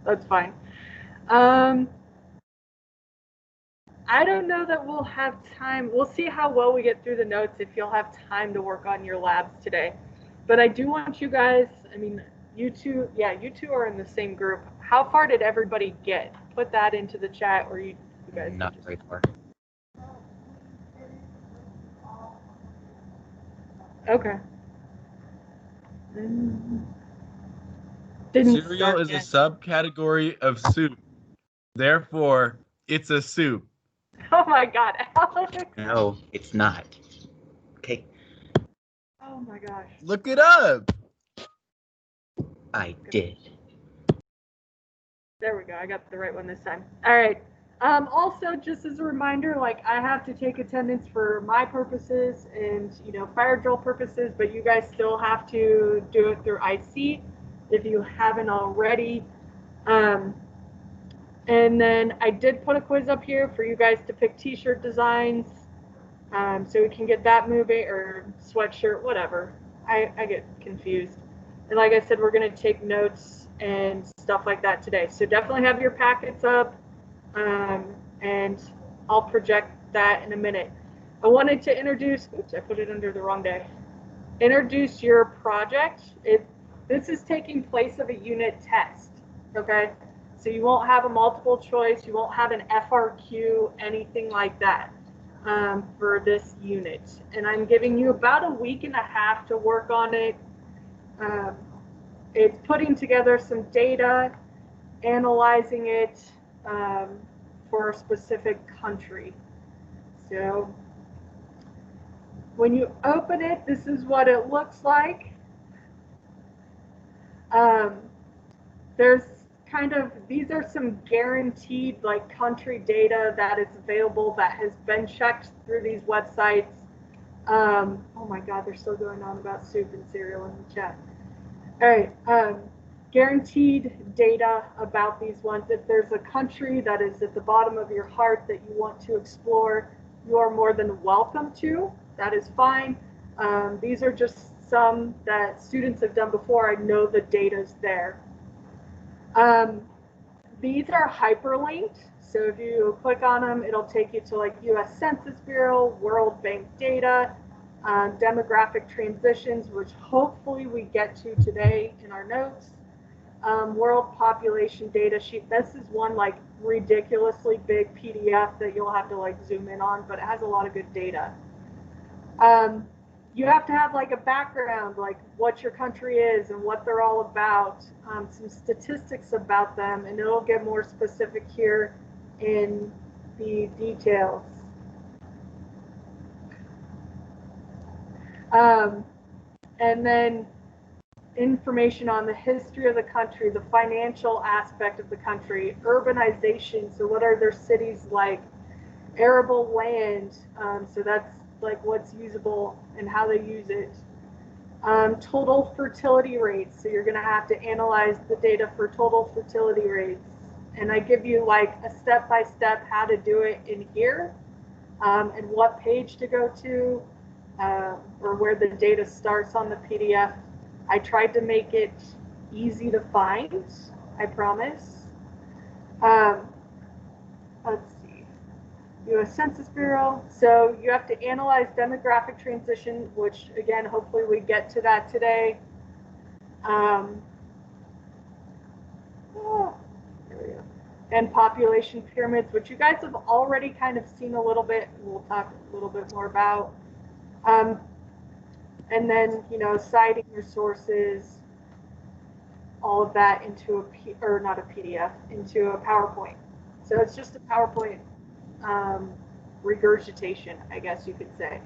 That's fine. I don't know that we'll have time. We'll see how well we get through the notes if you'll have time to work on your labs today. But I do want you guys, I mean, you two are in the same group. How far did everybody get? Put that into the chat, or you guys. Not very far. Okay. Cereal is a subcategory of soup. Therefore, it's a soup. Oh my God, Alex. No, it's not. Okay. Oh my gosh. Look it up. I did. There we go. I got the right one this time. All right. Also, just as a reminder, like I have to take attendance for my purposes and fire drill purposes, but you guys still have to do it through IC if you haven't already. And then I did put a quiz up here for you guys to pick T-shirt designs, so we can get that moving, or sweatshirt, whatever. I get confused. And like I said, we're going to take notes and stuff like that today. So definitely have your packets up, and I'll project that in a minute. I wanted to introduce, oops, I put it under the wrong day. Introduce your project. This is taking place of a unit test, okay? So you won't have a multiple choice, you won't have an FRQ, anything like that for this unit. And I'm giving you about a week and a half to work on it. It's putting together some data, analyzing it for a specific country. So when you open it, this is what it looks like. There's these are some guaranteed country data that is available, that has been checked through these websites. Oh my God, they're still going on about soup and cereal in the chat. All right, guaranteed data about these ones. If there's a country that is at the bottom of your heart that you want to explore, you are more than welcome to. That is fine. These are just some that students have done before. I know the data's there. These are hyperlinked, so if you click on them, it'll take you to U.S. Census Bureau, World Bank data, demographic transitions, which hopefully we get to today in our notes, world population data sheet. This is one ridiculously big PDF that you'll have to zoom in on, but it has a lot of good data. You have to have a background, what your country is and what they're all about, some statistics about them, and it'll get more specific here in the details. And then information on the history of the country, the financial aspect of the country, urbanization, so what are their cities like, arable land, so that's what's usable and how they use it. Total fertility rates, so you're going to have to analyze the data for total fertility rates. And I give you a step-by-step how to do it in here, and what page to go to, or where the data starts on the PDF. I tried to make it easy to find, I promise. Let's see. U.S. Census Bureau. So you have to analyze demographic transition, which again, hopefully we get to that today. There we go. And population pyramids, which you guys have already kind of seen a little bit. We'll talk a little bit more about. And then, citing your sources, all of that into not a PDF, into a PowerPoint. So it's just a PowerPoint regurgitation, I guess you could say.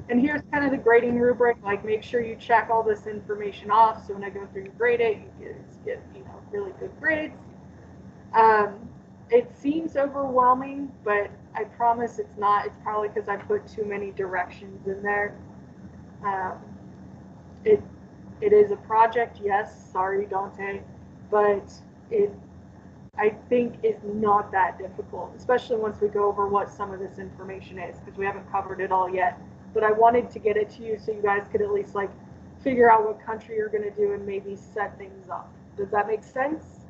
And here's kind of the grading rubric, make sure you check all this information off, so when I go through and grade it, you get really good grades. It seems overwhelming, but I promise it's not. It's probably because I put too many directions in there. It is a project, yes, sorry Dante, but I think is not that difficult, especially once we go over what some of this information is, because we haven't covered it all yet. But I wanted to get it to you so you guys could at least figure out what country you're going to do and maybe set things up. Does that make sense?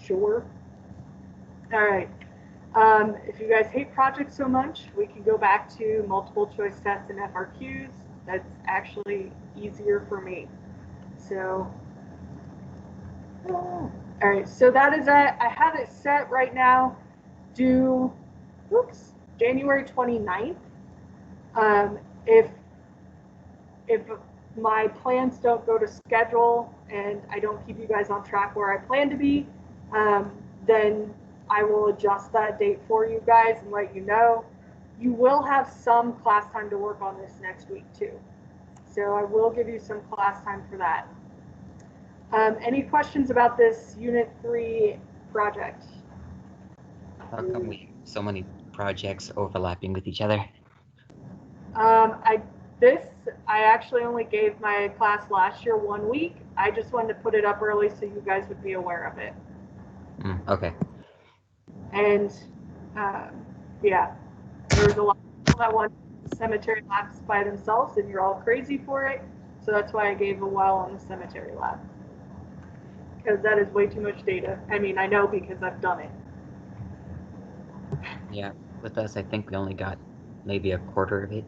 Sure. All right. If you guys hate projects so much, we can go back to multiple choice tests and FRQs. That's actually easier for me. So, all right. So that is it. I have it set right now due, January 29th. If my plans don't go to schedule and I don't keep you guys on track where I plan to be, then I will adjust that date for you guys and let you know. You will have some class time to work on this next week too. So I will give you some class time for that. Any questions about this Unit 3 project? How come we have so many projects overlapping with each other? I actually only gave my class last year 1 week. I just wanted to put it up early so you guys would be aware of it. Okay. And yeah, there's a lot of people that want cemetery labs by themselves, and you're all crazy for it. So that's why I gave a while on the cemetery lab, because that is way too much data. I mean, I know because I've done it. Yeah, with us, I think we only got maybe a quarter of it.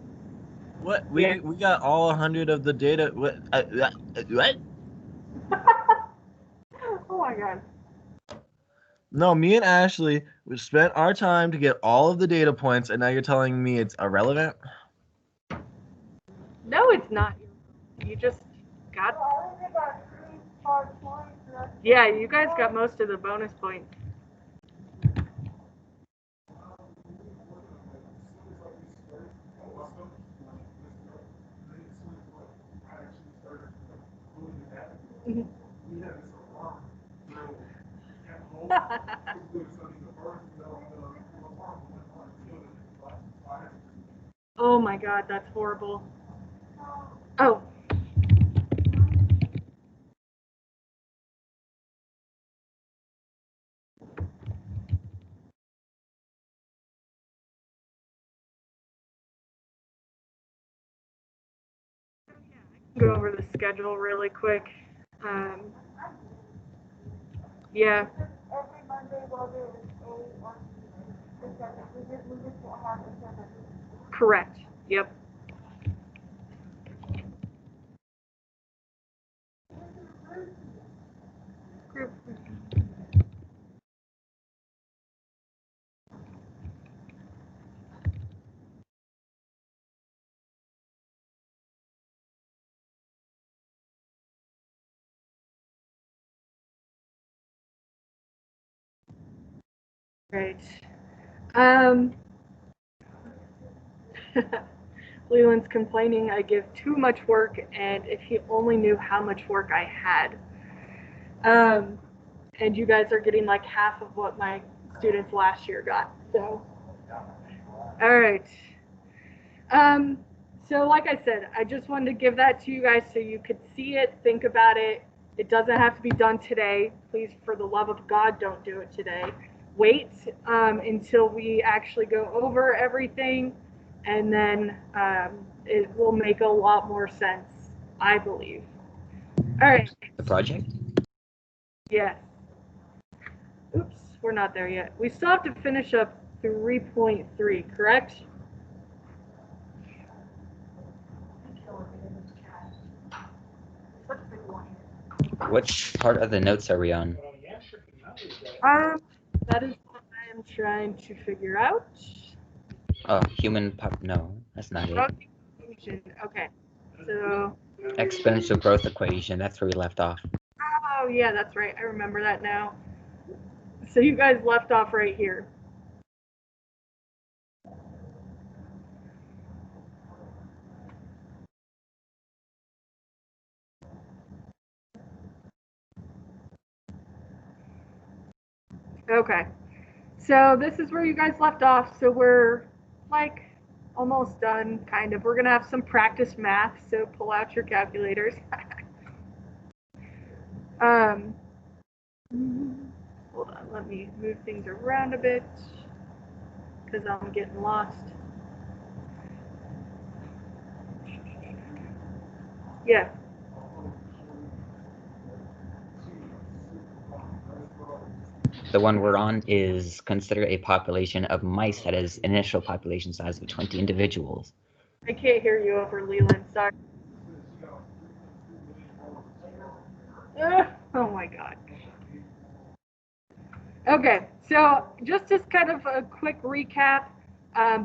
What? We got all 100 of the data. What? What? Oh my god. No, me and Ashley, we spent our time to get all of the data points, and now you're telling me it's irrelevant? No, it's not. You just got. Yeah, you guys got most of the bonus points. Oh my god, that's horrible. Oh. Go over the schedule really quick. Yeah. Every Monday while there is a or we just won't have a seven. Correct. Yep. Group. Right. Leland's complaining I give too much work, and if he only knew how much work I had. And you guys are getting like half of what my students last year got. So, all right. So like I said, I just wanted to give that to you guys so you could see it, think about it. It doesn't have to be done today. Please, for the love of God, don't do it today. Wait until we actually go over everything, and then it will make a lot more sense, I believe. All right. The project? Yes. Oops, we're not there yet. We still have to finish up 3.3, correct? Which part of the notes are we on? That is what I am trying to figure out. Oh, no, that's not it. Okay, so. Exponential growth equation, that's where we left off. Oh, yeah, that's right. I remember that now. So you guys left off right here. Okay, so this is where you guys left off. So we're like almost done, kind of. We're gonna have some practice math, so pull out your calculators. Hold on, let me move things around a bit because I'm getting lost. Yeah. the one we're on is consider a population of mice that has initial population size of 20 individuals. I can't hear you over Leland. Sorry. Oh my God. Okay, so just as kind of a quick recap,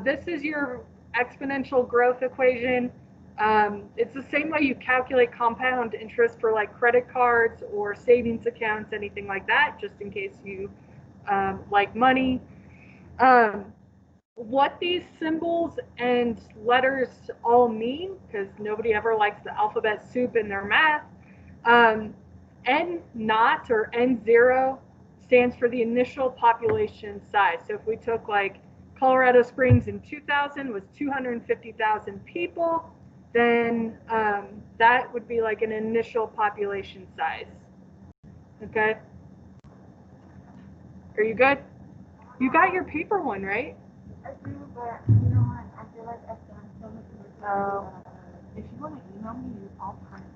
this is your exponential growth equation. It's the same way you calculate compound interest for like credit cards or savings accounts, anything like that, just in case you like money. What these symbols and letters all mean, because nobody ever likes the alphabet soup in their math, N naught or N0 stands for the initial population size. So if we took like Colorado Springs in 2000 was 250,000 people, then that would be like an initial population size. Okay? Are you good? You got your paper one, right? I do, but you know what? I feel like I've done so much research. If you want to email me, I'll kind of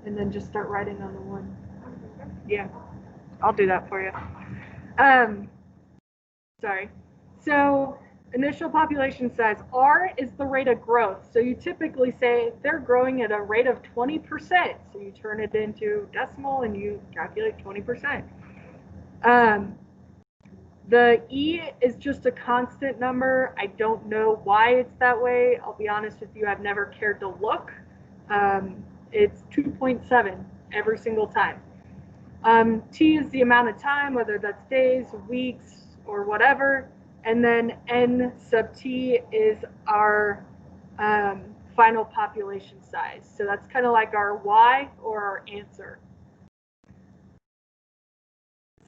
And then just start writing on the one. Yeah, I'll do that for you. Sorry. So initial population size, R is the rate of growth. So you typically say they're growing at a rate of 20%. So you turn it into decimal and you calculate 20%. The E is just a constant number. I don't know why it's that way. I'll be honest with you, I've never cared to look. It's 2.7 every single time. T is the amount of time, whether that's days, weeks, or whatever. And then N sub T is our final population size. So that's kind of like our Y or our answer.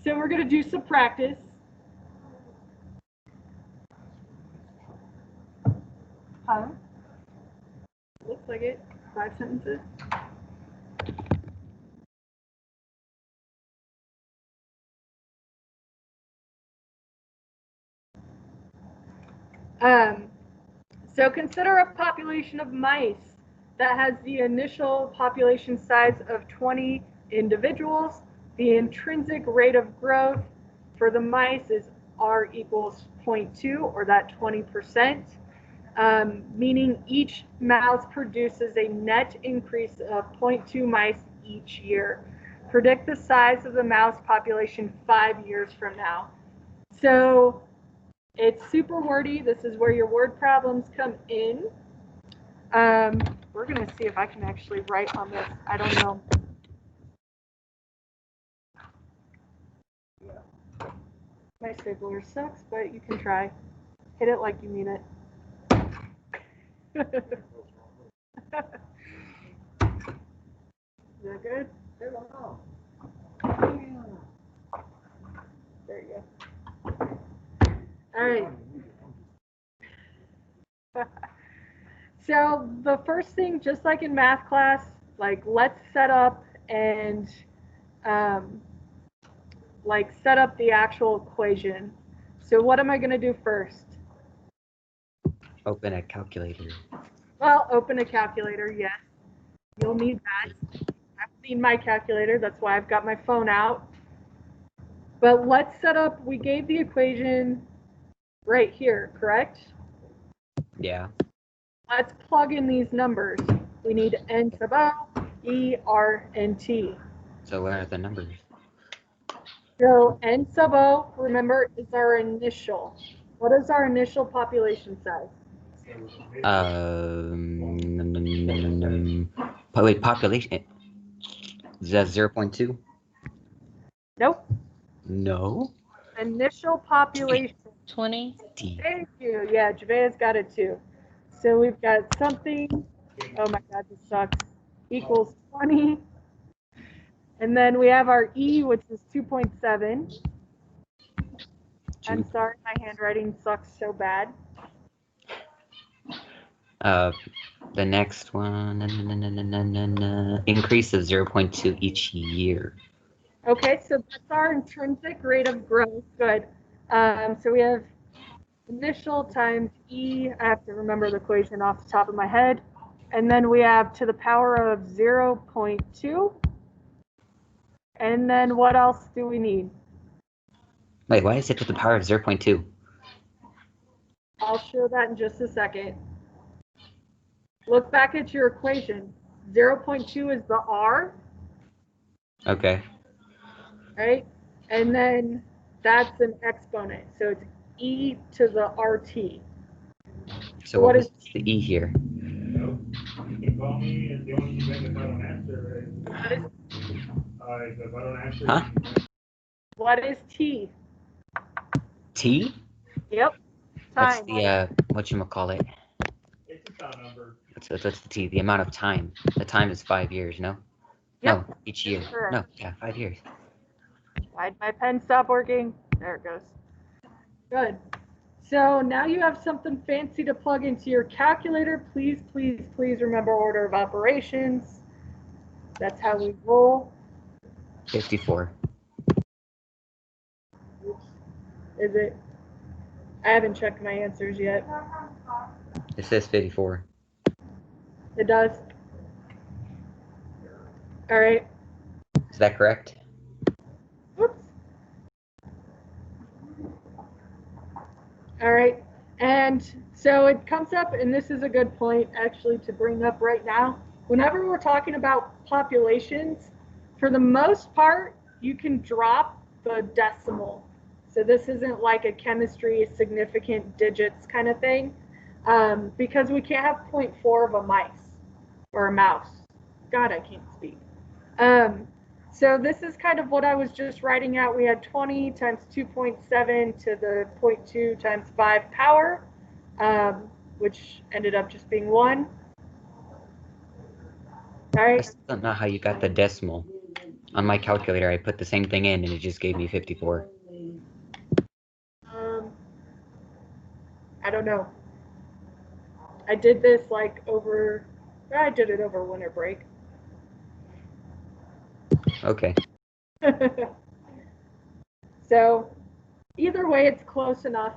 So we're going to do some practice. Huh? Looks like it. 5 sentences. So consider a population of mice that has the initial population size of 20 individuals. The intrinsic rate of growth for the mice is R equals 0.2, or that 20%, meaning each mouse produces a net increase of 0.2 mice each year. Predict the size of the mouse population 5 years from now. So it's super wordy. This is where your word problems come in. We're going to see if I can actually write on this. I don't know. My stapler sucks, but you can try. Hit it like you mean it. Is that good? There you go. All right. So the first thing, just like in math class, like let's set up and like set up the actual equation. So what am I going to do first? Open a calculator. Well, open a calculator, yes. You'll need that. I've seen my calculator. That's why I've got my phone out. But let's set up, we gave the equation right here, correct? Yeah. Let's plug in these numbers. We need N sub O, E, R, and T. So what are the numbers? So N sub O, remember, is our initial. What is our initial population size? Wait, population. Is that 0.2? Nope. No. Initial population. 20. Thank you. Yeah, Javea's got it too. So we've got something, oh my God, this sucks, equals 20. And then we have our E, which is 2.7. I'm sorry, my handwriting sucks so bad. The next one, increase of 0.2 each year. Okay, so that's our intrinsic rate of growth. Good. So we have initial times E. I have to remember the equation off the top of my head. And then we have to the power of 0.2. And then what else do we need? Wait, why is it to the power of 0.2? I'll show that in just a second. Look back at your equation. 0.2 is the R, Okay. right? And then that's an exponent. So it's e to the RT. So What what was is the E here? You can call me, and the only thing if I don't answer, if I don't answer, Huh? What is T? T? Yep. What's Time. the, whatchamacallit? it's a sound number. What's the T? The amount of time. The time is 5 years, no? Yep. No, each year. Correct. No, yeah, 5 years. Why'd my pen stop working? There it goes. Good. So now you have something fancy to plug into your calculator. Please, please, please remember order of operations. That's how we roll. 54. Oops. Is it? I haven't checked my answers yet. It says 54. It does. All right. Is that correct? Whoops. All right. And so it comes up, and this is a good point actually to bring up right now. Whenever we're talking about populations, for the most part, you can drop the decimal. So this isn't like a chemistry significant digits kind of thing, because we can't have 0.4 of a mice or a mouse. God, I can't speak. So this is kind of what I was just writing out. We had 20 times 2.7 to the 0.2 times 5 power, which ended up just being 1. All I right. still don't know how you got the decimal. On my calculator, I put the same thing in, and it just gave me 54. I don't know. I did this like over, I did it over winter break. Okay. So either way, it's close enough.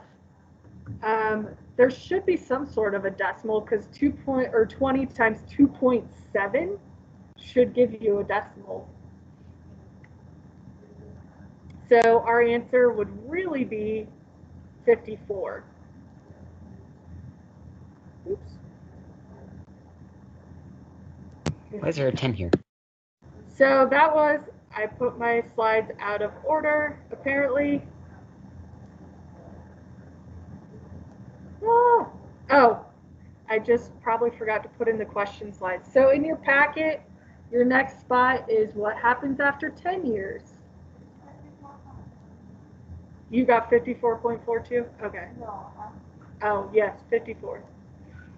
There should be some sort of a decimal because 20 times 2.7 should give you a decimal. So our answer would really be 54. Oops. Why is there a 10 here? So that was, I put my slides out of order, apparently. Oh, I just probably forgot to put in the question slides. So in your packet, your next spot is what happens after 10 years. You got 54.42? Okay. Oh, yes, 54.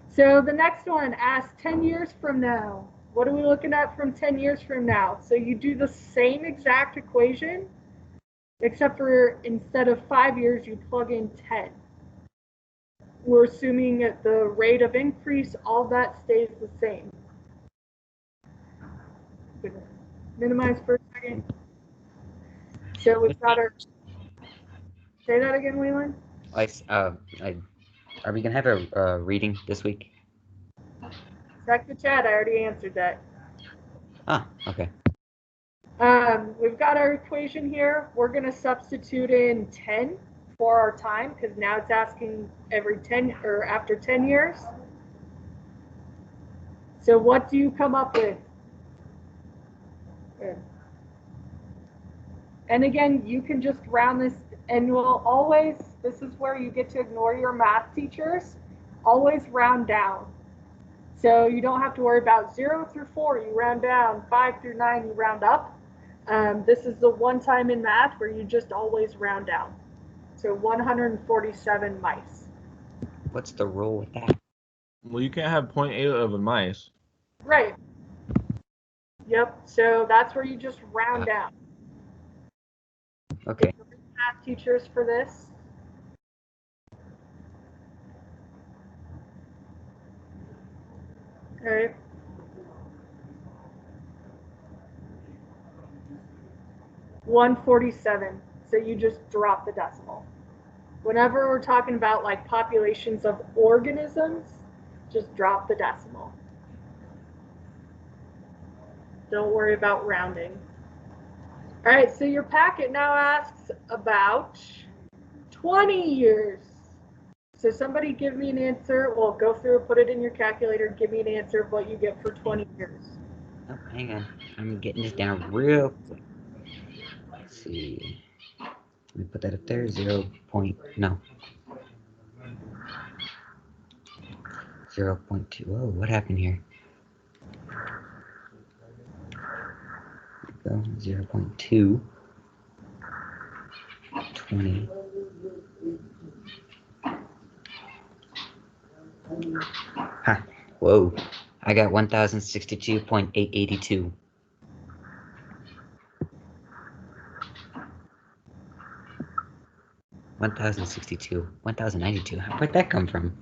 So the next one asks 10 years from now. What are we looking at from 10 years from now? So you do the same exact equation, except for instead of 5 years, you plug in 10. We're assuming that the rate of increase, all that stays the same. Minimize for a second. So we've got our, say that again, Leland? Are we gonna have a reading this week? Check the chat, I already answered that. Ah, okay. We've got our equation here. We're going to substitute in 10 for our time because now it's asking every 10 or after 10 years. So what do you come up with? Good. And again, you can just round this, and you'll always, this is where you get to ignore your math teachers, always round down. So you don't have to worry about 0 through 4, you round down, 5 through 9, you round up. This is the one time in math where you just always round down. So 147 mice. What's the rule with that? Well, you can't have 0.8 of a mice. Right. Yep. So that's where you just round down. Okay. Math teachers for this. All right. $147. So you just drop the decimal. Whenever we're talking about like populations of organisms, just drop the decimal. Don't worry about rounding. All right, so your packet now asks about 20 years. So somebody give me an answer. Well, go through, put it in your calculator, give me an answer of what you get for 20 years. Oh, hang on. I'm getting this down real quick. Let's see. Let me put that up there. 0. No. 0.2. Whoa, what happened here? Go 0.2. 20. Huh. Whoa. I got 1062.882. 1062. 1092. Where'd that come from?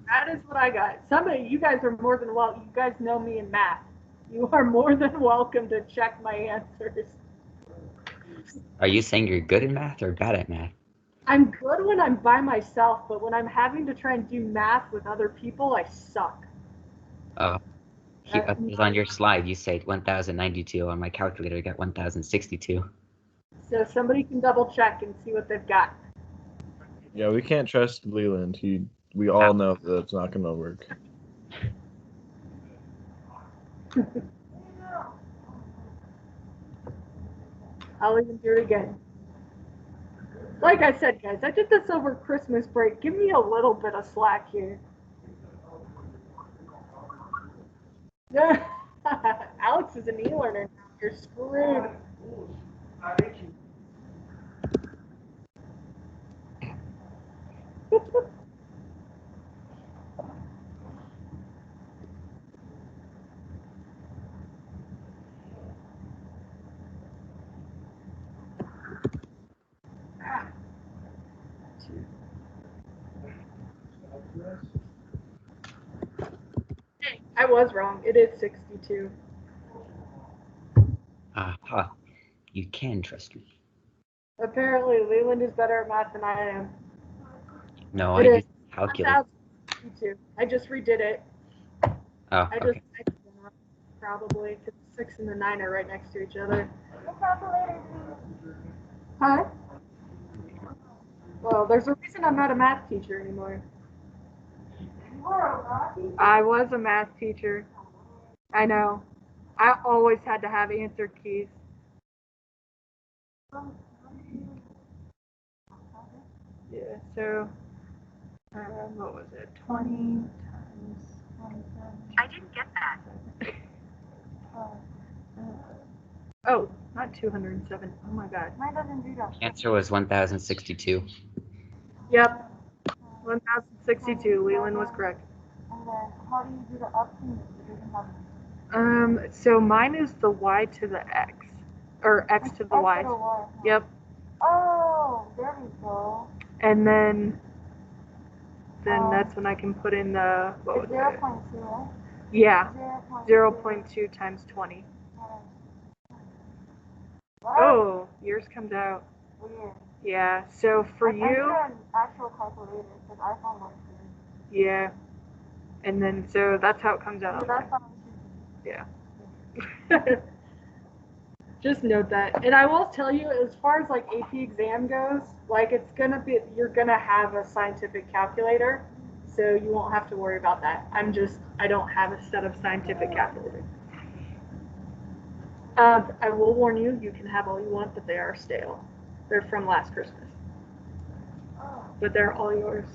That is what I got. Somebody, you guys are more than welcome. You guys know me in math. You are more than welcome to check my answers. Are you saying you're good at math or bad at math? I'm good when I'm by myself, but when I'm having to try and do math with other people, I suck. Because on your slide, you said 1092. On my calculator, I got 1062. So somebody can double check and see what they've got. Yeah, we can't trust Leland. We all know that it's not going to work. I'll even do it again. Like I said, guys, I did this over Christmas break. Give me a little bit of slack here. Alex is an e-learner now. You're screwed. I was wrong. It is 62. Aha. You can trust me. Apparently, Leland is better at math than I am. No, It I is use calculator. 1062. I just redid it. Oh, I just okay. typed it out, probably, because the 6 and the 9 are right next to each other. Huh? Well, there's a reason I'm not a math teacher anymore. I was a math teacher. I know. I always had to have answer keys. Yeah, so, what was it? 20 times 27. I didn't get that. Oh, not 207. Oh my god. Mine doesn't do that. Answer was 1062. Yep. 1062. Leland was correct. And then how do you do the up to? It doesn't have So mine is the y to the x. Or x to the X y. to the Y, huh? Yep. Oh, there we go. And then that's when I can put in the, what was It's it? 0.2, right? Yeah. 0.2. 0.2 times 20. What? Oh, yours comes out. Weird. Yeah. So for I need you, an actual calculator because iPhone works weird. yeah. And then, so that's how it comes So out. that's how Yeah. Just note that. And I will tell you, as far as like AP exam goes, like it's gonna be, you're gonna have a scientific calculator, so you won't have to worry about that. I don't have a set of scientific calculators. I will warn you, you can have all you want, but they are stale. They're from last Christmas. But they're all yours.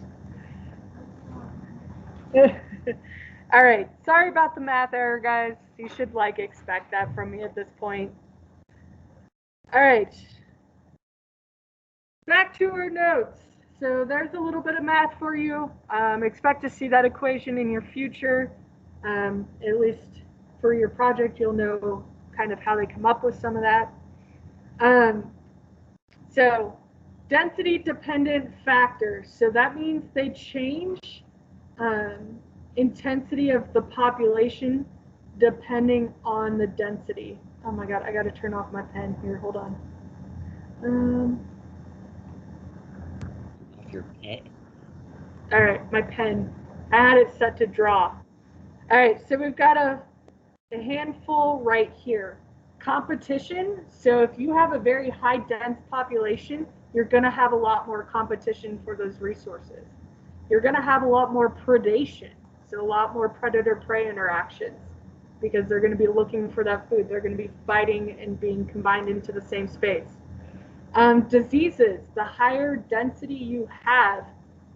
All right, sorry about the math error, guys. You should like expect that from me at this point. All right, back to our notes. So there's a little bit of math for you. Expect to see that equation in your future. At least for your project, you'll know kind of how they come up with some of that. So density dependent factors. So that means they change intensity of the population depending on the density. Oh my god, I gotta turn off my pen here. Hold on. Off your pet. All right, my pen. I had it set to draw. All right, so we've got a handful right here. Competition. So if you have a very high dense population, you're going to have a lot more competition for those resources. You're going to have a lot more predation. So a lot more predator-prey interactions because they're going to be looking for that food. They're going to be fighting and being combined into the same space. Diseases, the higher density you have,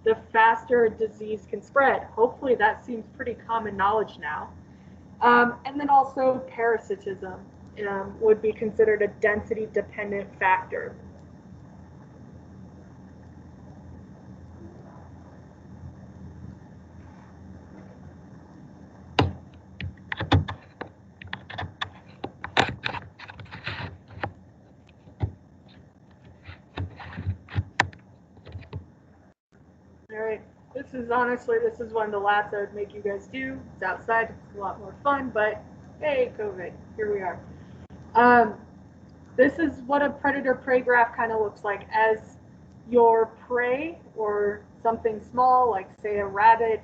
the faster a disease can spread. Hopefully that seems pretty common knowledge now. And then also parasitism would be considered a density-dependent factor. All right, this is one of the labs I would make you guys do. It's outside, it's a lot more fun, but hey, COVID, here we are. This is what a predator-prey graph kind of looks like. As your prey or something small, like say a rabbit,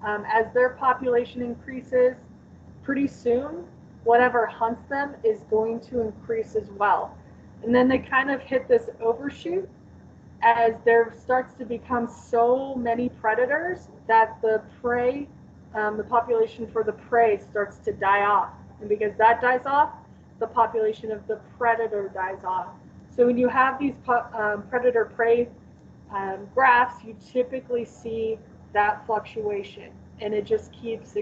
as their population increases, pretty soon, whatever hunts them is going to increase as well. And then they kind of hit this overshoot as there starts to become so many predators that the prey, the population for the prey starts to die off. And because that dies off, the population of the predator dies off. So when you have these predator-prey graphs, you typically see that fluctuation. And it just keeps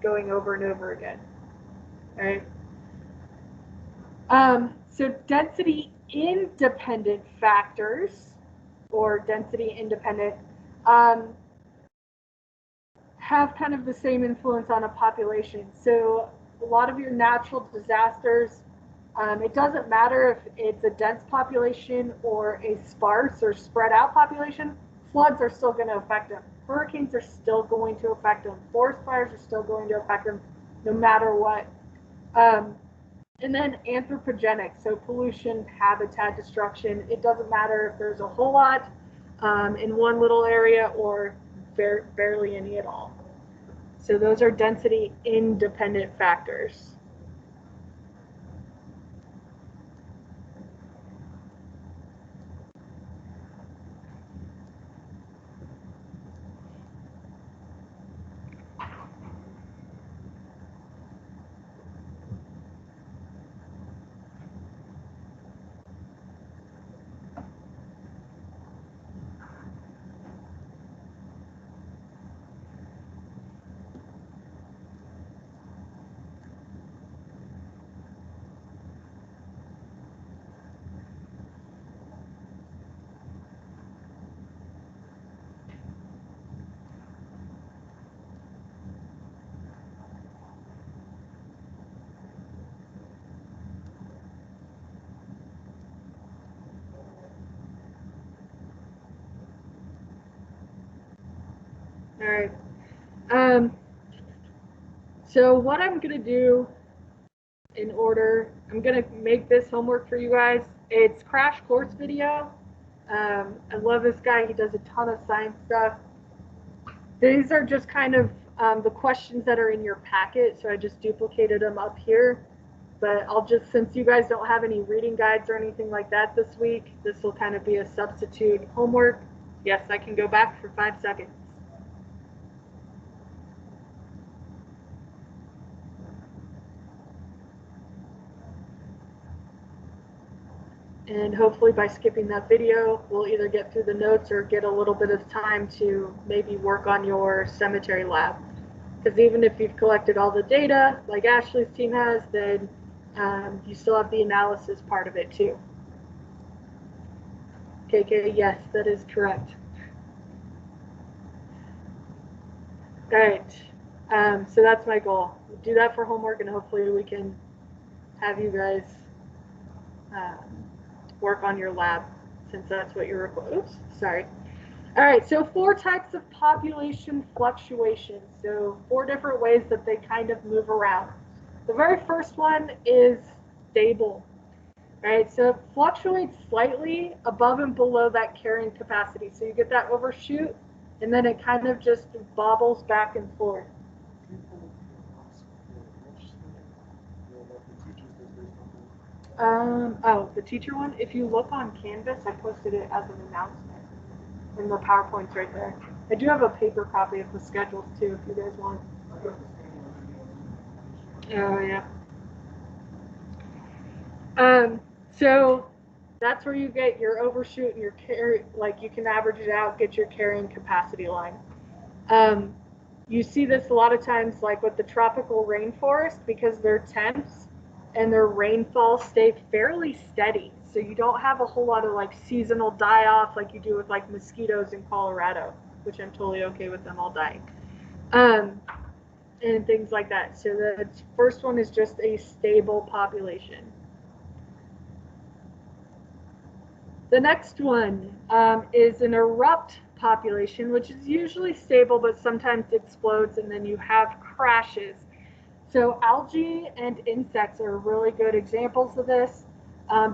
going over and over again. All right. So density independent factors, or density independent, have kind of the same influence on a population. So a lot of your natural disasters, it doesn't matter if it's a dense population or a sparse or spread out population, floods are still going to affect them. Hurricanes are still going to affect them. Forest fires are still going to affect them no matter what. And then anthropogenic, so pollution, habitat destruction. It doesn't matter if there's a whole lot in one little area or barely any at all. So those are density independent factors. All right. So what I'm going to do I'm going to make this homework for you guys. It's crash course video. I love this guy. He does a ton of science stuff. These are just kind of the questions that are in your packet. So I just duplicated them up here. But since you guys don't have any reading guides or anything like that this week, this will kind of be a substitute homework. Yes, I can go back for 5 seconds. And hopefully by skipping that video, we'll either get through the notes or get a little bit of time to maybe work on your cemetery lab. Because even if you've collected all the data, like Ashley's team has, then you still have the analysis part of it too. KK, yes, that is correct. All right, so that's my goal. We'll do that for homework, and hopefully we can have you guys work on your lab, since that's what you're, oops, sorry. All right, so 4 types of population fluctuations. So 4 different ways that they kind of move around. The very first one is stable, right? So it fluctuates slightly above and below that carrying capacity. So you get that overshoot, and then it kind of just bobbles back and forth. Oh, the teacher one? If you look on Canvas, I posted it as an announcement. And the PowerPoint's right there. I do have a paper copy of the schedules too, if you guys want. Oh, yeah. So that's where you get your overshoot and your carry, like you can average it out, get your carrying capacity line. You see this a lot of times like with the tropical rainforest because their temps and their rainfall stay fairly steady. So you don't have a whole lot of like seasonal die off like you do with like mosquitoes in Colorado, which I'm totally okay with them all dying. And things like that. So the first one is just a stable population. The next one is an erupt population, which is usually stable, but sometimes explodes, and then you have crashes. So algae and insects are really good examples of this,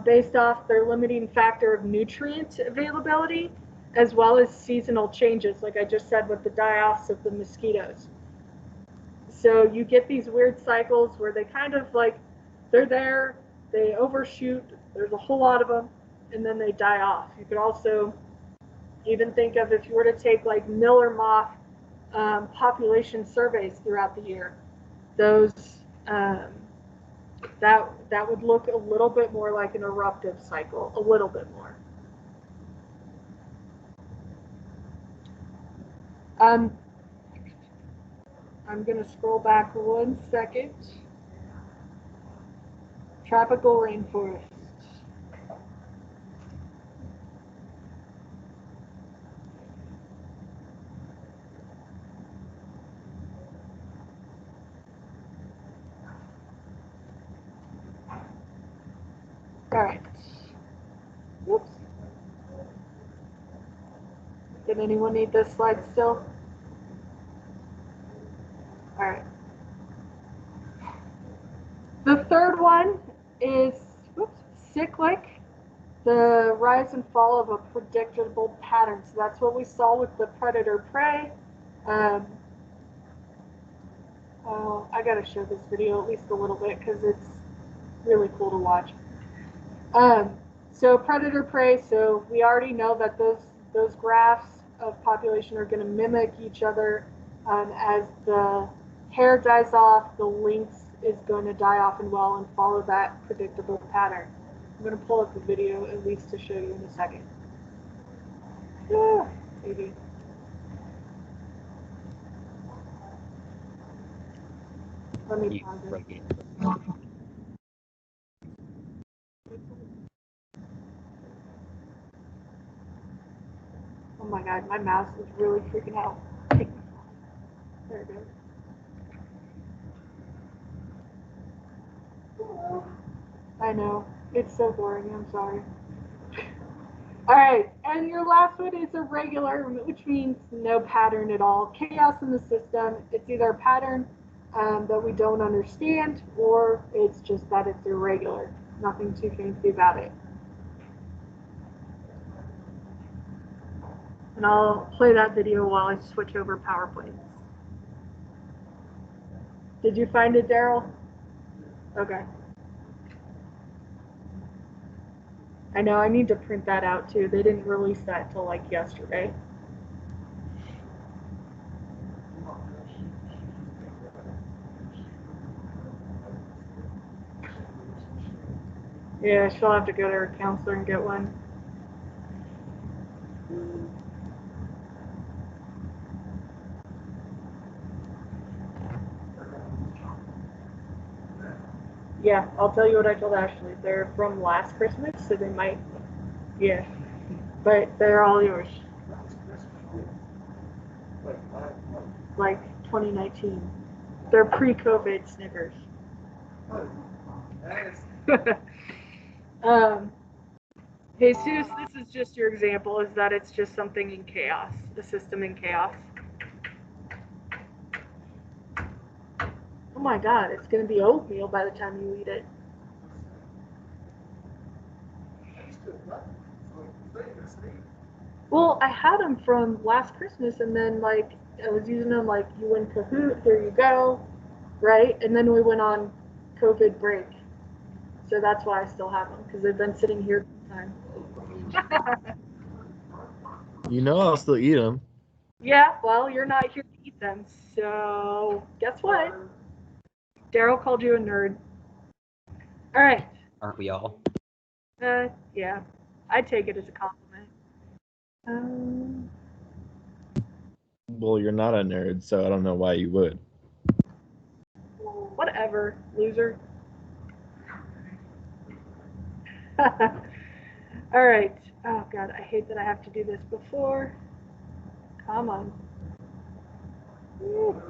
based off their limiting factor of nutrient availability, as well as seasonal changes, like I just said with the die-offs of the mosquitoes. So you get these weird cycles where they kind of like, they're there, they overshoot, there's a whole lot of them, and then they die off. You could also even think of if you were to take like miller moth population surveys throughout the year, those that would look a little bit more like an eruptive cycle, a little bit more. I'm going to scroll back 1 second. Tropical rainforest. All right. Whoops. Did anyone need this slide still? All right. The third one is cyclic, the rise and fall of a predictable pattern. So that's what we saw with the predator-prey. I gotta show this video at least a little bit because it's really cool to watch. So predator-prey. So we already know that those graphs of population are going to mimic each other. As the hair dies off, the lynx is going to die off and well and follow that predictable pattern. I'm going to pull up the video at least to show you in a second. Maybe. Let me pause it. Oh my god, my mouse is really freaking out. There it goes. I know. It's so boring. I'm sorry. All right, and your last one is irregular, which means no pattern at all. Chaos in the system. It's either a pattern that we don't understand, or it's just that it's irregular. Nothing too fancy about it. And I'll play that video while I switch over PowerPoints. Did you find it, Daryl? Okay. I know, I need to print that out too. They didn't release that till like yesterday. Yeah, she'll have to go to her counselor and get one. Yeah, I'll tell you what I told Ashley. They're from last Christmas, so they might, yeah. But they're all yours. Like 2019. They're pre-COVID Snickers. Jesus, this is just your example, is that it's just something in chaos, the system in chaos. Oh my god, it's going to be oatmeal by the time you eat it. Well, I had them from last Christmas, and then like I was using them like you in Kahoot, here you go, right? And then we went on COVID break. So that's why I still have them, because they've been sitting here the time. You know I'll still eat them. Yeah, well, you're not here to eat them, so guess what? Daryl called you a nerd. All right. Aren't we all? Yeah, I take it as a compliment. Well, you're not a nerd, so I don't know why you would. Whatever, loser. All right. Oh God, I hate that I have to do this before. Come on. Oh,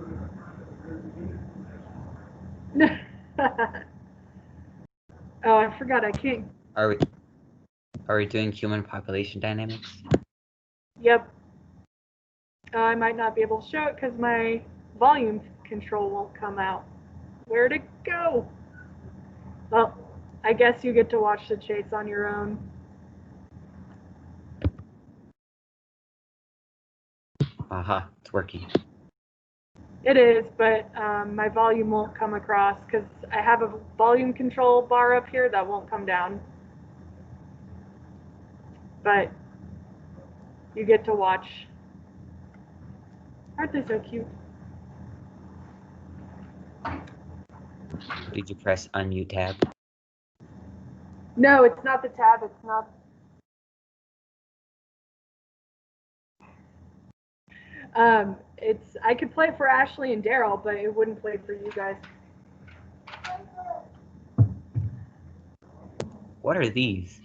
I forgot. I can't. Are we doing human population dynamics? Yep. I might not be able to show it because my volume control won't come out. Where'd it go? Well, I guess you get to watch the chase on your own. Aha, it's working. It is, but my volume won't come across because I have a volume control bar up here that won't come down. But you get to watch. Aren't they so cute? Did you press unmute tab? No, it's not the tab. It's not. I could play for Ashley and Daryl, but it wouldn't play for you guys. What are these?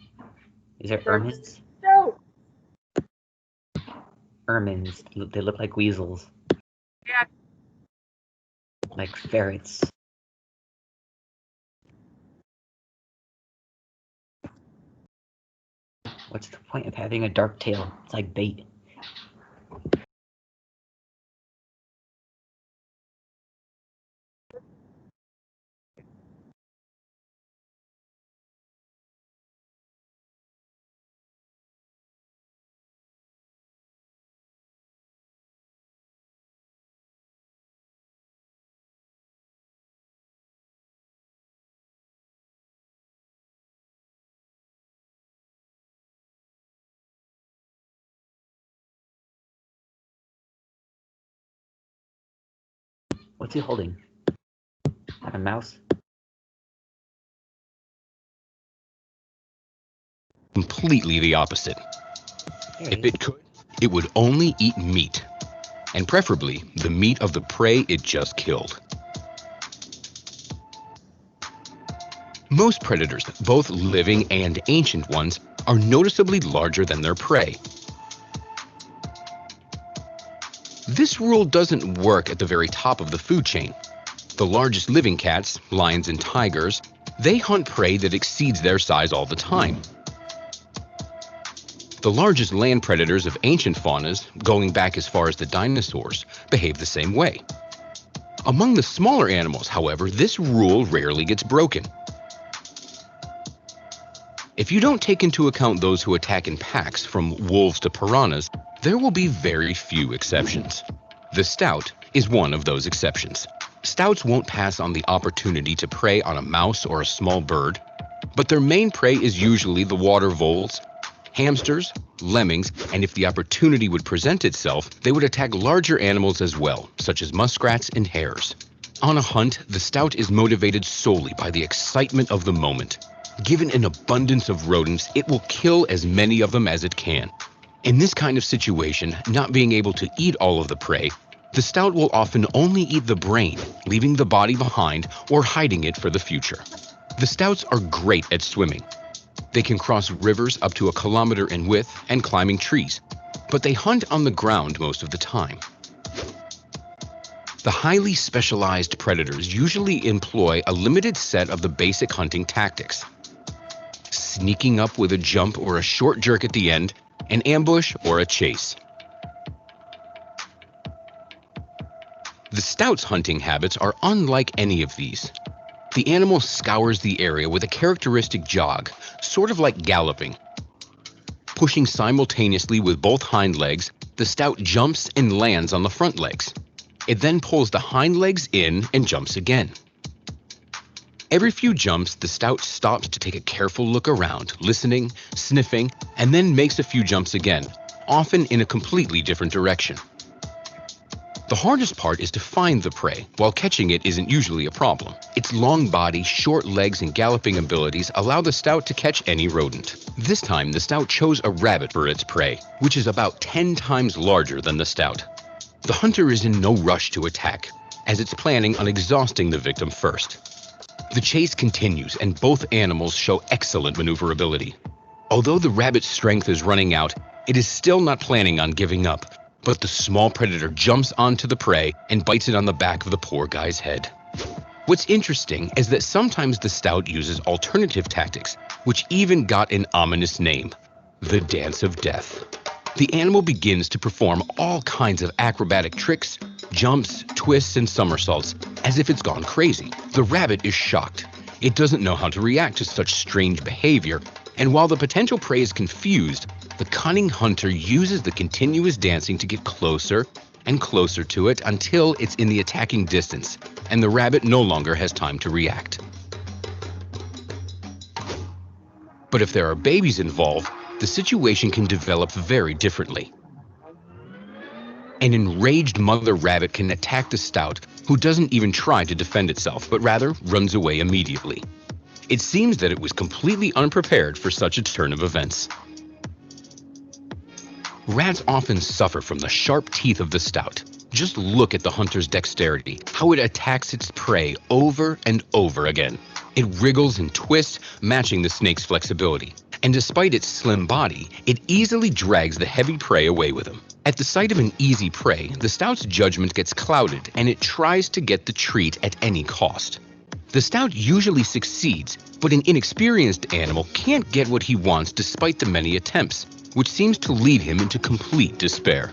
Is there ermines? No. Ermines. They look like weasels. Yeah. Like ferrets. What's the point of having a dark tail? It's like bait. What's he holding? A mouse? Completely the opposite. There If he is. it could, it would only eat meat, and preferably the meat of the prey it just killed. Most predators, both living and ancient ones, are noticeably larger than their prey. This rule doesn't work at the very top of the food chain. The largest living cats, lions and tigers, they hunt prey that exceeds their size all the time. The largest land predators of ancient faunas, going back as far as the dinosaurs, behave the same way. Among the smaller animals, however, this rule rarely gets broken. If you don't take into account those who attack in packs, from wolves to piranhas, there will be very few exceptions. The stout is one of those exceptions. Stouts won't pass on the opportunity to prey on a mouse or a small bird, but their main prey is usually the water voles, hamsters, lemmings, and if the opportunity would present itself, they would attack larger animals as well, such as muskrats and hares. On a hunt, the stout is motivated solely by the excitement of the moment. Given an abundance of rodents, it will kill as many of them as it can. In this kind of situation, not being able to eat all of the prey, the stout will often only eat the brain, leaving the body behind or hiding it for the future. The stouts are great at swimming. They can cross rivers up to 1 kilometer in width and climbing trees, but they hunt on the ground most of the time. The highly specialized predators usually employ a limited set of the basic hunting tactics: sneaking up with a jump or a short jerk at the end, an ambush or a chase. The stout's hunting habits are unlike any of these. The animal scours the area with a characteristic jog, sort of like galloping. Pushing simultaneously with both hind legs, the stout jumps and lands on the front legs. It then pulls the hind legs in and jumps again. Every few jumps, the stout stops to take a careful look around, listening, sniffing, and then makes a few jumps again, often in a completely different direction. The hardest part is to find the prey, while catching it isn't usually a problem. Its long body, short legs, and galloping abilities allow the stout to catch any rodent. This time, the stout chose a rabbit for its prey, which is about 10 times larger than the stout. The hunter is in no rush to attack, as it's planning on exhausting the victim first. The chase continues, and both animals show excellent maneuverability. Although the rabbit's strength is running out, it is still not planning on giving up. But the small predator jumps onto the prey and bites it on the back of the poor guy's head. What's interesting is that sometimes the stout uses alternative tactics, which even got an ominous name: the Dance of Death. The animal begins to perform all kinds of acrobatic tricks, jumps, twists, and somersaults, as if it's gone crazy. The rabbit is shocked. It doesn't know how to react to such strange behavior, and while the potential prey is confused, the cunning hunter uses the continuous dancing to get closer and closer to it until it's in the attacking distance, and the rabbit no longer has time to react. But if there are babies involved, the situation can develop very differently. An enraged mother rabbit can attack the stout, who doesn't even try to defend itself, but rather runs away immediately. It seems that it was completely unprepared for such a turn of events. Rats often suffer from the sharp teeth of the stout. Just look at the hunter's dexterity, how it attacks its prey over and over again. It wriggles and twists, matching the snake's flexibility. And despite its slim body, it easily drags the heavy prey away with him. At the sight of an easy prey, the stout's judgment gets clouded, and it tries to get the treat at any cost. The stout usually succeeds, but an inexperienced animal can't get what he wants despite the many attempts, which seems to lead him into complete despair.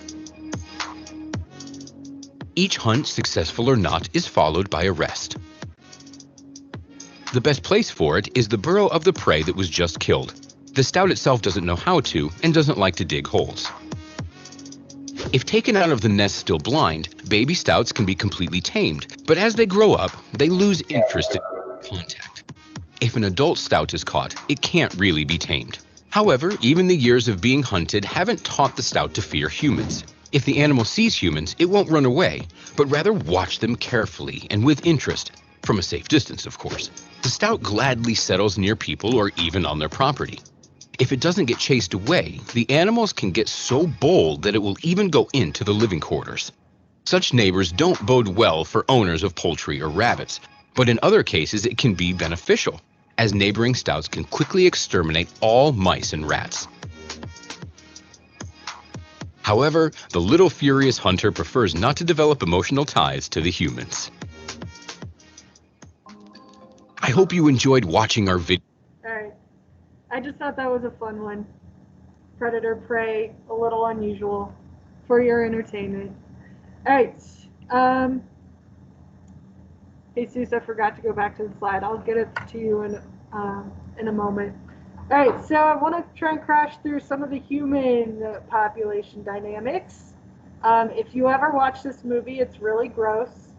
Each hunt, successful or not, is followed by a rest. The best place for it is the burrow of the prey that was just killed. The stout itself doesn't know how to and doesn't like to dig holes. If taken out of the nest still blind, baby stouts can be completely tamed, but as they grow up, they lose interest in contact. If an adult stout is caught, it can't really be tamed. However, even the years of being hunted haven't taught the stout to fear humans. If the animal sees humans, it won't run away, but rather watch them carefully and with interest, from a safe distance, of course. The stout gladly settles near people or even on their property. If it doesn't get chased away, the animals can get so bold that it will even go into the living quarters. Such neighbors don't bode well for owners of poultry or rabbits, but in other cases it can be beneficial, as neighboring stouts can quickly exterminate all mice and rats. However, the little furious hunter prefers not to develop emotional ties to the humans. I hope you enjoyed watching our video. Alright. I just thought that was a fun one. Predator prey, a little unusual for your entertainment. Alright. Jesus, I forgot to go back to the slide. I'll get it to you in a moment. Alright, so I want to try and crash through some of the human population dynamics. If you ever watch this movie, it's really gross.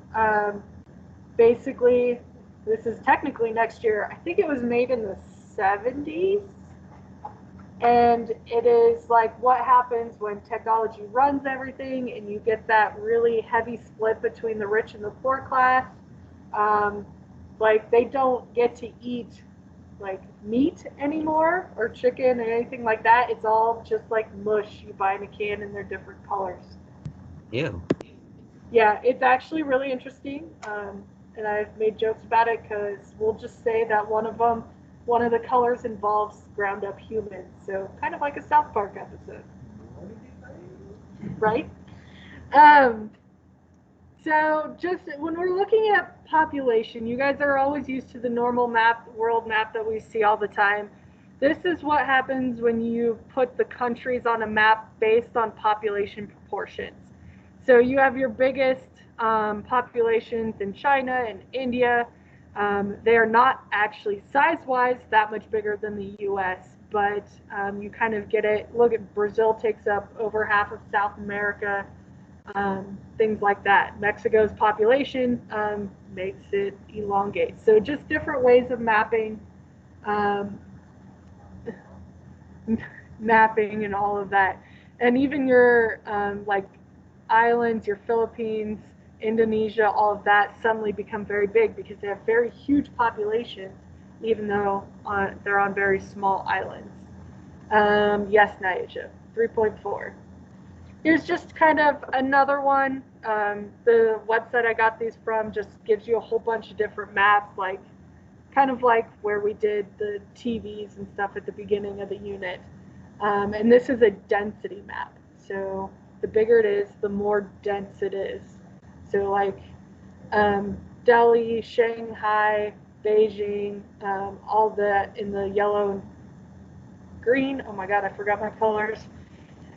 Basically, this is technically next year. I think it was made in the 70s. And it is like what happens when technology runs everything and you get that really heavy split between the rich and the poor class. Like they don't get to eat like meat anymore or chicken or anything like that. It's all just like mush you buy in a can and they're different colors. Ew. Yeah, it's actually really interesting. And I've made jokes about it because we'll just say that one of the colors involves ground up humans. So kind of like a South Park episode. Right? So just when we're looking at population, you guys are always used to the normal map, world map that we see all the time. This is what happens when you put the countries on a map based on population proportions. So you have your biggest populations in China and India. They are not actually size-wise that much bigger than the U.S., but you kind of get it. Look at Brazil takes up over half of South America. things like that. Mexico's population makes it elongate. So just different ways of mapping, um, mapping and all of that. And even your like islands, your Philippines, Indonesia, all of that suddenly become very big because they have very huge populations, even though they're on very small islands. Yes, Naija, 3.4. Here's just kind of another one. The website I got these from just gives you a whole bunch of different maps, like kind of like where we did the TVs and stuff at the beginning of the unit. And this is a density map. So the bigger it is, the more dense it is. So like Delhi, Shanghai, Beijing, all that in the yellow and green. Oh my God, I forgot my colors.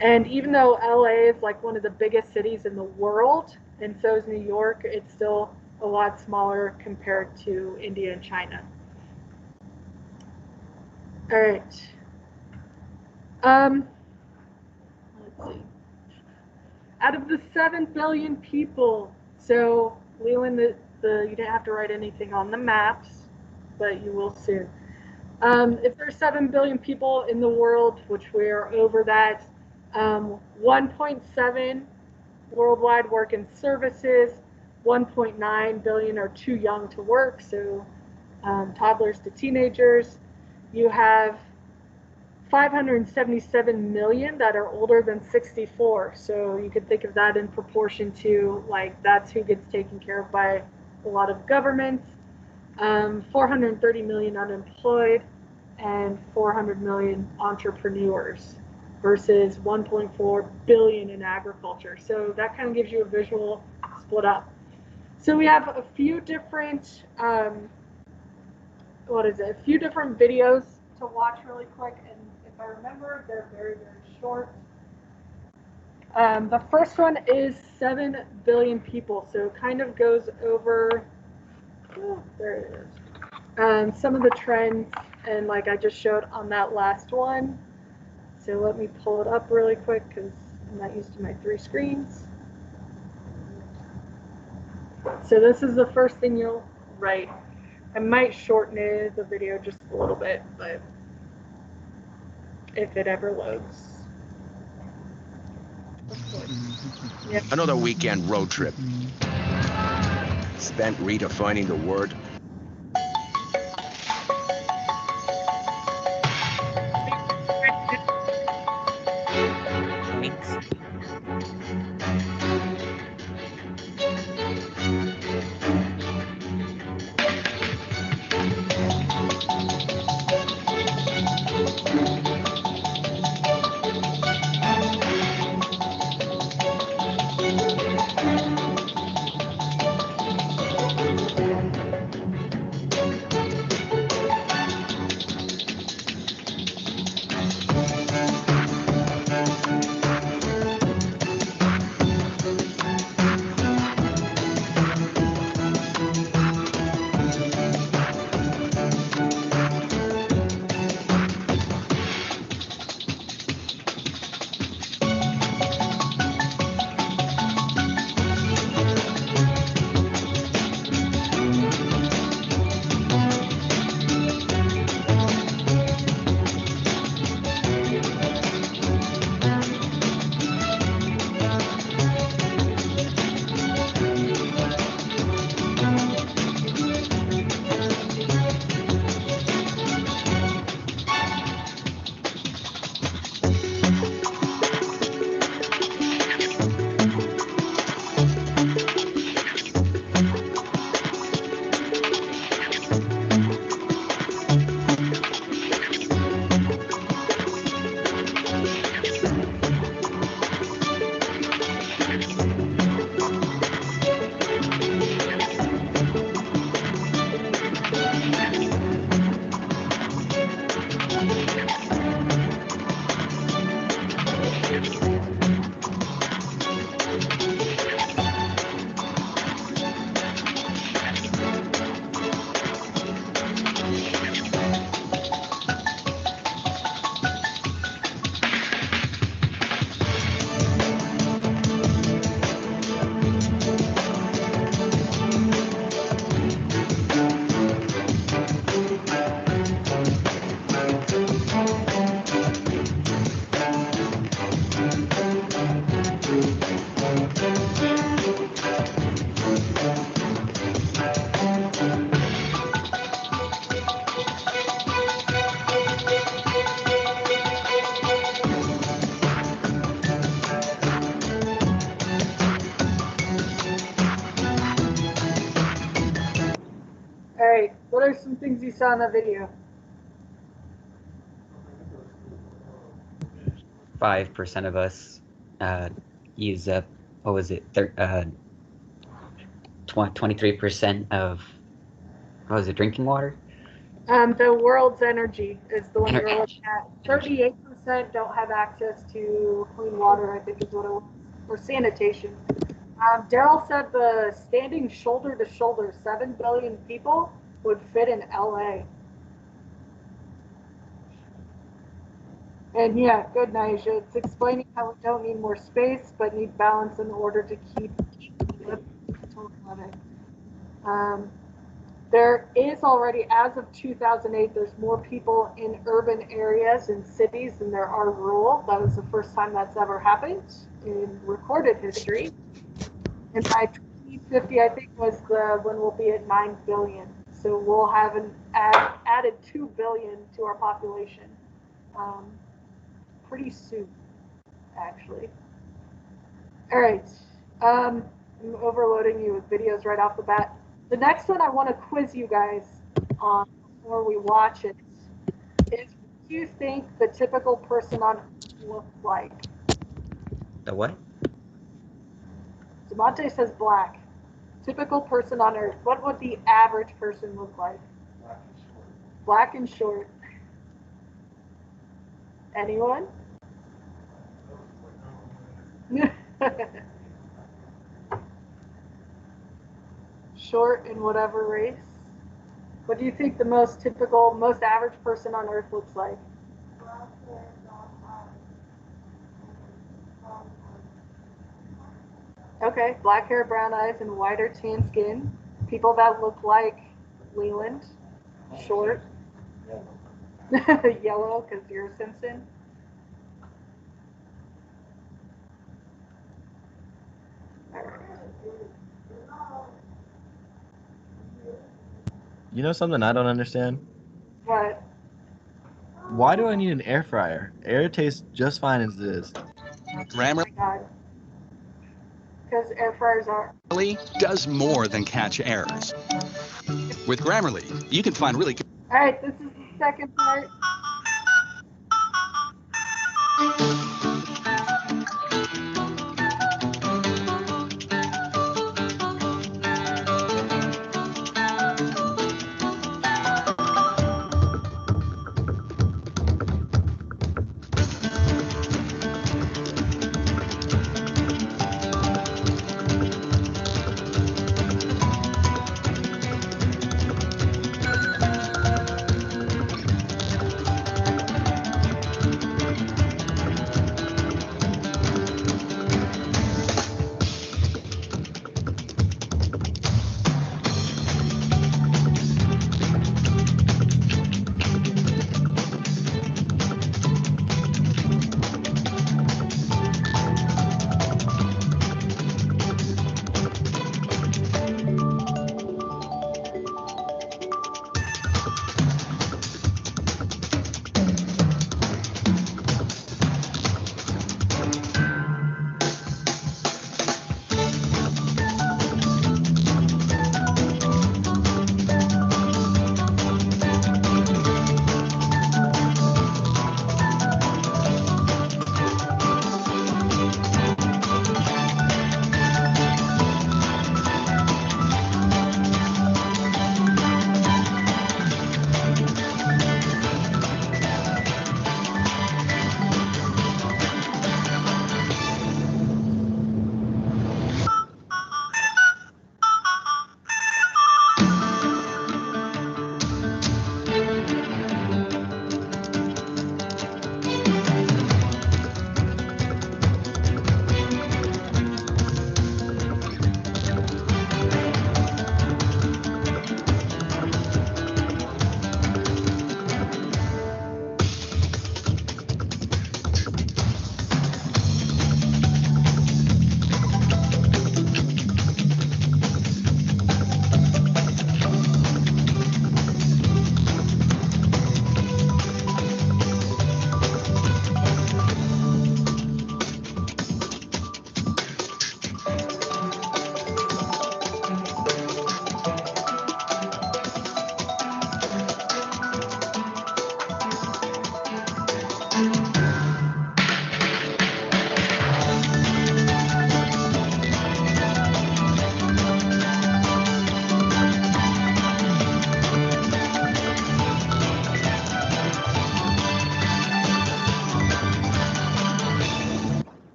And even though LA is like one of the biggest cities in the world, and so is New York, it's still a lot smaller compared to India and China. All right. Let's see. Out of the 7 billion people, so Leland, you didn't have to write anything on the maps, but you will soon. If there's 7 billion people in the world, which we are over that, 1.7 worldwide work in services, 1.9 billion are too young to work, so toddlers to teenagers. You have 577 million that are older than 64, so you could think of that in proportion to, like, that's who gets taken care of by a lot of governments. 430 million unemployed and 400 million entrepreneurs versus 1.4 billion in agriculture. So that kind of gives you a visual split up. So we have a few different, a few different videos to watch really quick. And if I remember, they're very, very short. The first one is 7 billion people. So it kind of goes over, there it is. Some of the trends, and like I just showed on that last one. So let me pull it up really quick because I'm not used to my 3 screens. So this is the first thing you'll write. I might shorten the video just a little bit, but if it ever loads. Yep. Another weekend road trip. Spent redefining the word. All right. What are some things you saw in the video? 5% of us use up, what was it, 23% of, what was it, drinking water? The world's energy is the one you're Energy. looking at. 38% don't have access to clean water, I think is what it was, or sanitation. Daryl said the standing shoulder to shoulder, 7 billion people would fit in LA. And yeah, good, Nyjah. It's explaining how we don't need more space, but need balance in order to keep total living. There is already, as of 2008, there's more people in urban areas and cities than there are rural. That was the first time that's ever happened in recorded history. And by 2050, I think was when we'll be at 9 billion. So we'll have added 2 billion to our population pretty soon, actually. All right. I'm overloading you with videos right off the bat. The next one I want to quiz you guys on before we watch it is, what do you think the typical person on Earth looks like? The what? Demonte says black. Typical person on Earth. What would the average person look like? Black and short. Anyone? Short in whatever race. What do you think the most typical, most average person on Earth looks like? Okay, black hair, brown eyes, and whiter tan skin. People that look like Leland. Short. Yellow, because you're a Simpson. You know something I don't understand? What? Why do I need an air fryer? Air tastes just fine as it is. Grammarly Oh my God. Because air fryers are. does more than catch errors. With Grammarly, you can find really good. All right, this is the second part.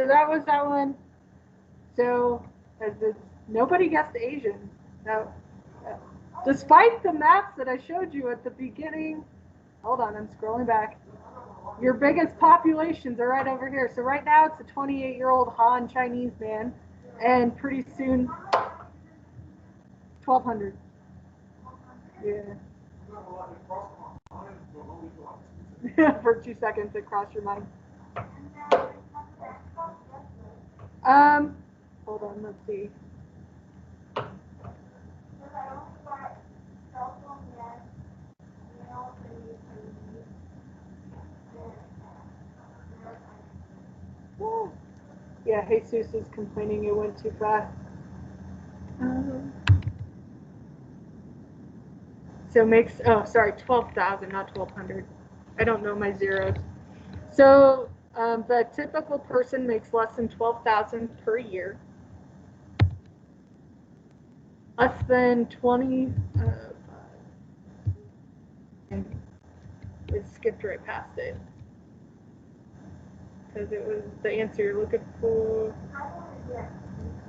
that was that one. So nobody guessed Asian. No. Despite the maps that I showed you at the beginning, hold on, I'm scrolling back. Your biggest populations are right over here. So right now it's a 28-year-old Han Chinese man, and pretty soon 1,200. Yeah. For 2 seconds it crossed your mind. Hold on, let's see. Yeah, Jesus is complaining it went too fast. So makes, oh, sorry, 12,000, not 1,200. I don't know my zeros. So the typical person makes less than 12,000 per year. Less than 20. It skipped right past it. Because it was the answer you're looking for.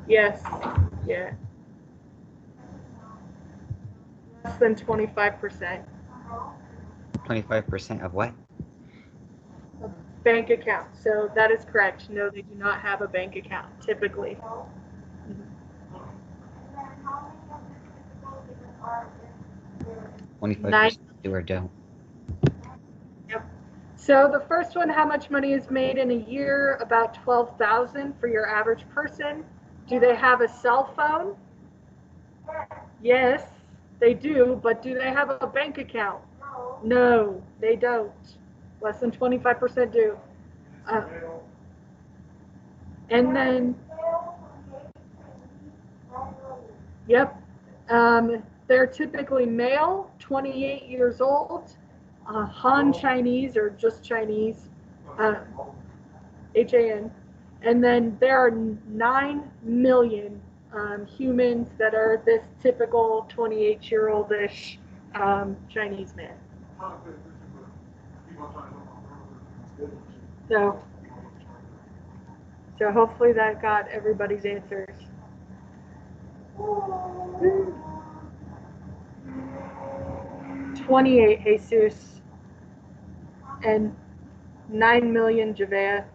Yes. Yeah. Less than 25%. 25% of what? Bank account. So that is correct. No, they do not have a bank account, typically. 25% do or don't. Yep. So the first one, how much money is made in a year? About 12,000 for your average person. Do they have a cell phone? Yes, they do, but do they have a bank account? No, they don't. Less than 25% do. And then, yep, they're typically male, 28 years old, Han Chinese or just Chinese, HAN. And then there are 9 million humans that are this typical 28-year-old-ish Chinese man. So hopefully that got everybody's answers. 28 Jesus and 9 million Javea.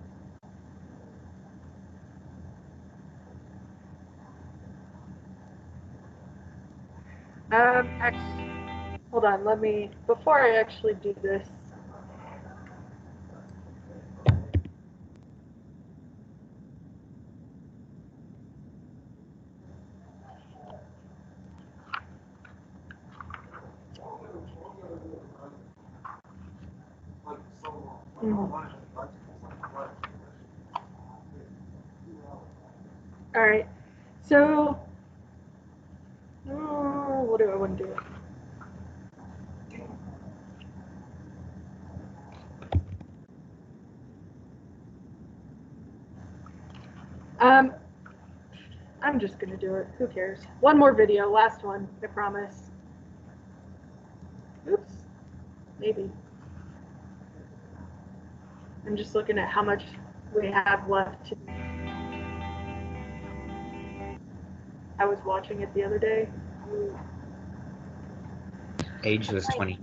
Hold on, before I actually do this. All right, so what do I want to do? I'm just gonna do it. Who cares? One more video, last one, I promise. Oops, maybe. I'm just looking at how much we have left to do. I was watching it the other day. Age was 20.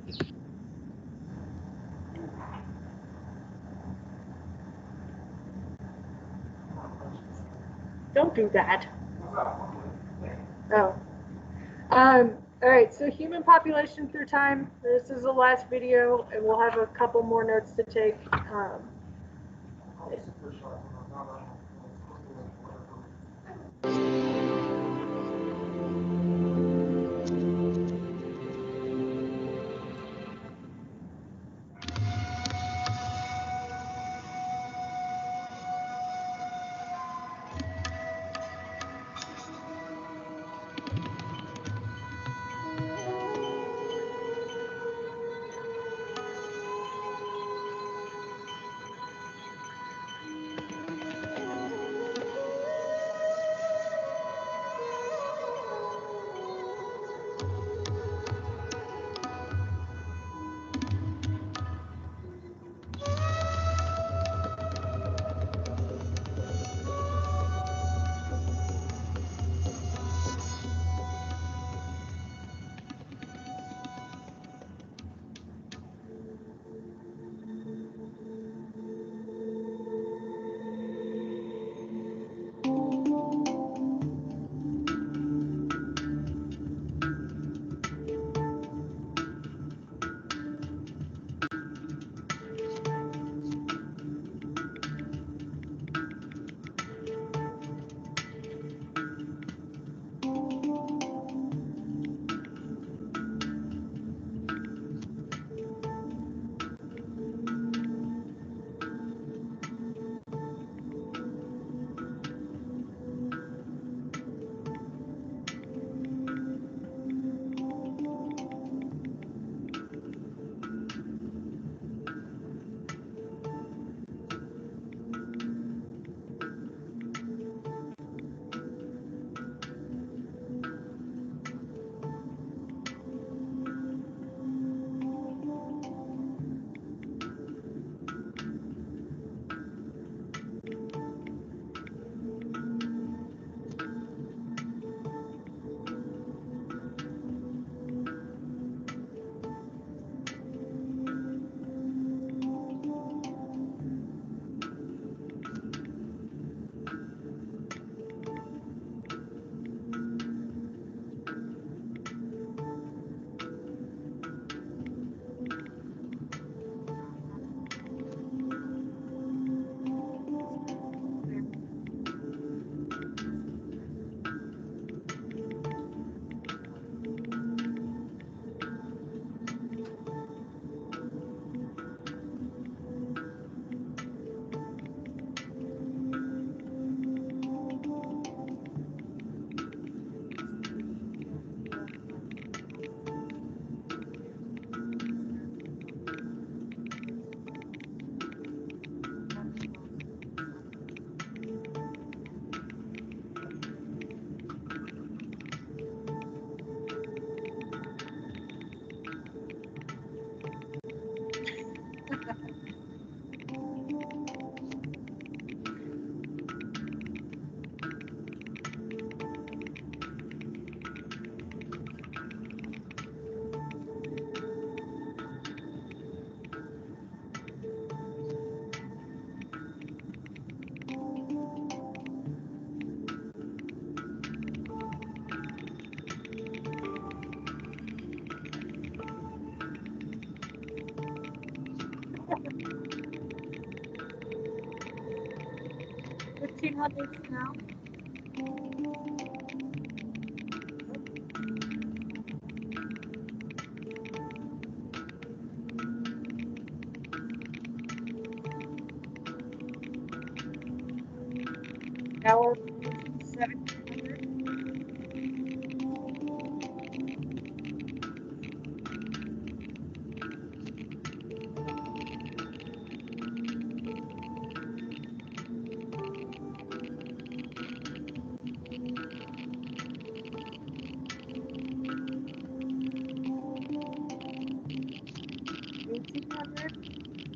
Don't do that. Oh. All right, so human population through time. This is the last video, and we'll have a couple more notes to take. 1800s now. Now we're 1700.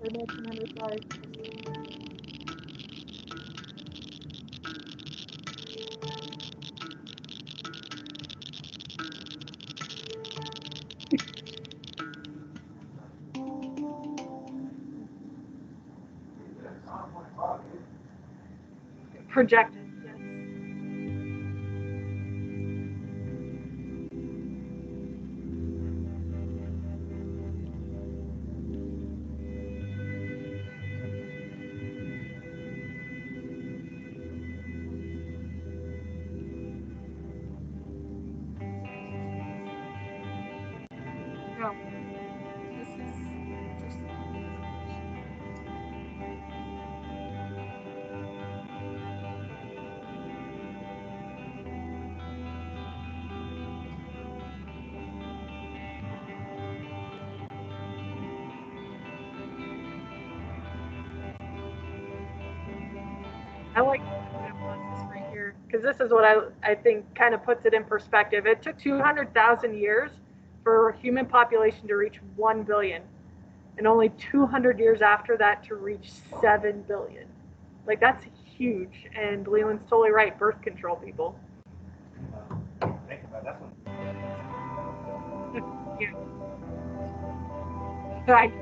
Or 1900, sorry. Projected, yes. No. This is just I like this right here because this is what I think kind of puts it in perspective. It took 200,000 years for human population to reach 1 billion, and only 200 years after that to reach 7 billion. Like, that's huge. And Leland's totally right. Birth control, people. Think about that one. Yeah. Right.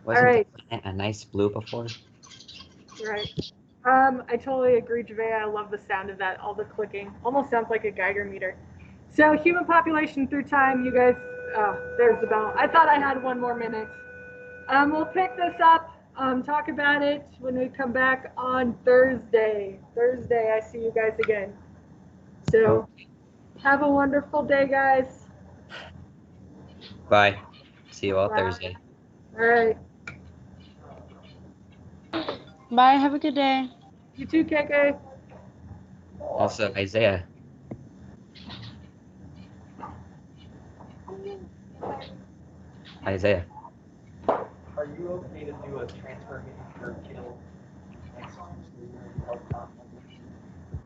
Wasn't right. the planet a nice blue before? Right. I totally agree, Javea. I love the sound of that. All the clicking. Almost sounds like a Geiger meter. So, human population through time, you guys. Oh, there's the bell. I thought I had 1 more minute. We'll pick this up, talk about it when we come back on Thursday. Thursday, I see you guys again. So, have a wonderful day, guys. Bye. See you all Bye. Thursday. All right. Bye. Have a good day. You too, KK. Also, Isaiah. Isaiah. Are you okay to do a transfer miniature kill next time?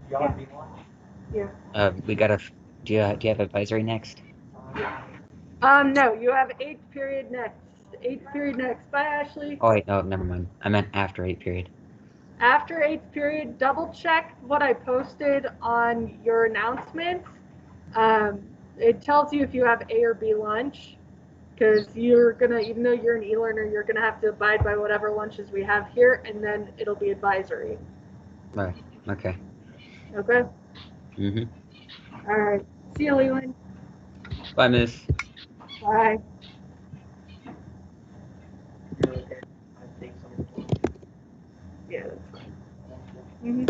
Do y'all be lunch? Yeah. We gotta. Do you have advisory next? No, you have 8th period next. 8th period next. Bye, Ashley. Oh wait, no, never mind. I meant after 8th period. After 8th period, double check what I posted on your announcements. It tells you if you have A or B lunch, because you're gonna, even though you're an e-learner, you're gonna have to abide by whatever lunches we have here, and then it'll be advisory. Right. Okay. Okay. Mhm. All right. See you, Leland. Bye, Miss. Bye. You're okay. I think so. Yeah, that's fine. Mhm.